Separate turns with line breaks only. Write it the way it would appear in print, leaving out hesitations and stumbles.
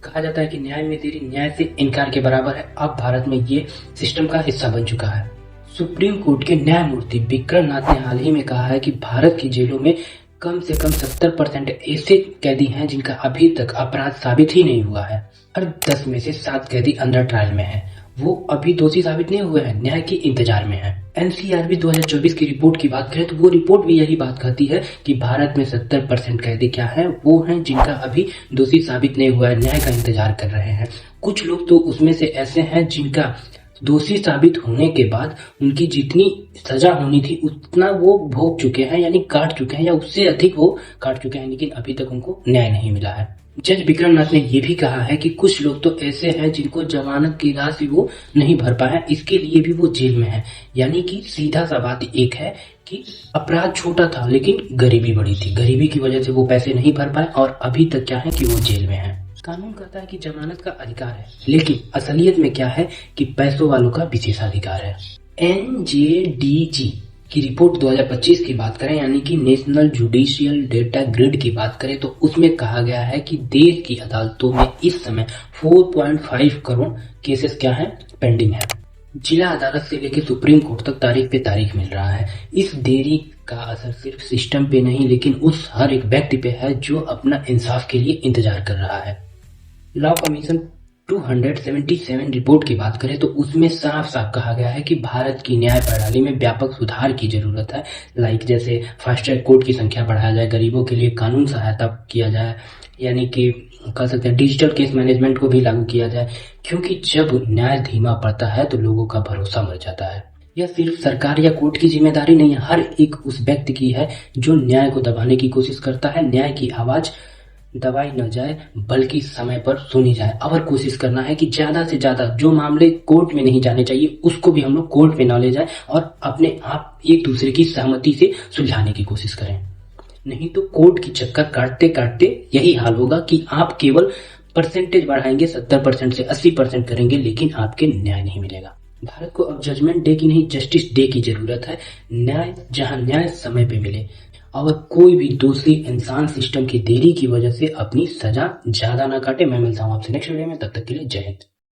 कहा जाता है कि न्याय में देरी न्याय से इनकार के बराबर है। अब भारत में ये सिस्टम का हिस्सा बन चुका है। सुप्रीम कोर्ट के न्यायमूर्ति विक्रम नाथ ने हाल ही में कहा है कि भारत की जेलों में कम से कम 70% ऐसे कैदी हैं जिनका अभी तक अपराध साबित ही नहीं हुआ है। हर 10 में से 7 कैदी अंडर ट्रायल में हैं। वो अभी दोषी साबित नहीं हुए हैं, न्याय के इंतजार में हैं। एनसीआरबी 2024 की रिपोर्ट की बात करें तो वो रिपोर्ट भी यही बात कहती है कि भारत में 70% कैदी क्या है, वो हैं जिनका अभी दोषी साबित नहीं हुआ है, न्याय का इंतजार कर रहे हैं। कुछ लोग तो उसमें से ऐसे हैं जिनका दोषी साबित होने के बाद उनकी जितनी सजा होनी थी उतना वो भोग चुके हैं, यानी काट चुके हैं, या उससे अधिक वो काट चुके हैं, लेकिन अभी तक उनको न्याय नहीं मिला है। जज विक्रम नाथ ने यह भी कहा है कि कुछ लोग तो ऐसे हैं जिनको जमानत की राशि वो नहीं भर पाए, इसके लिए भी वो जेल में है। यानी कि सीधा सा बात एक है कि अपराध छोटा था लेकिन गरीबी बड़ी थी, गरीबी की वजह से वो पैसे नहीं भर पाए और अभी तक क्या है कि वो जेल में है। कानून कहता है कि जमानत का अधिकार है, लेकिन असलियत में क्या है कि पैसों वालों का विशेषाधिकार है। एनजेडीजी की रिपोर्ट 2025 की बात करें, यानी कि नेशनल जुडिशियल डेटा ग्रिड की बात करें, तो उसमें कहा गया है कि देश की अदालतों में इस समय 4.5 करोड़ केसेस क्या है, पेंडिंग है। जिला अदालत से लेकर सुप्रीम कोर्ट तक तारीख पे तारीख मिल रहा है। इस देरी का असर सिर्फ सिस्टम पे नहीं लेकिन उस हर एक व्यक्ति पे है जो अपना इंसाफ के लिए इंतजार कर रहा है। लॉ कमीशन 277 रिपोर्ट की बात करें तो उसमें साफ साफ कहा गया है कि भारत की न्याय प्रणाली में व्यापक सुधार की जरूरत है। जैसे फास्ट ट्रैक कोर्ट की संख्या बढ़ाया जाए, गरीबों के लिए कानून सहायता किया जाए, यानी कि कह सकते हैं डिजिटल केस मैनेजमेंट को भी लागू किया जाए, क्योंकि जब न्याय धीमा पड़ता है तो लोगों का भरोसा मर जाता है। यह सिर्फ सरकार या कोर्ट की जिम्मेदारी नहीं है, हर एक उस व्यक्ति की है जो न्याय को दबाने की कोशिश करता है। न्याय की आवाज दबाई न जाए बल्कि समय पर सुनी जाए, और कोशिश करना है कि ज्यादा से ज्यादा जो मामले कोर्ट में नहीं जाने चाहिए उसको भी हम लोग कोर्ट में न ले जाए और अपने आप एक दूसरे की सहमति से सुलझाने की कोशिश करें। नहीं तो कोर्ट की चक्कर काटते काटते यही हाल होगा कि आप केवल परसेंटेज बढ़ाएंगे, 70% से 80% करेंगे, लेकिन आपके न्याय नहीं मिलेगा। भारत को अब जजमेंट डे की नहीं, जस्टिस डे की जरूरत है। न्याय जहां न्याय समय पे मिले और कोई भी दूसरी इंसान सिस्टम की देरी की वजह से अपनी सजा ज्यादा ना काटे। मैं मिलता हूँ आपसे नेक्स्ट वीडियो में, तब तक के लिए जय हिंद।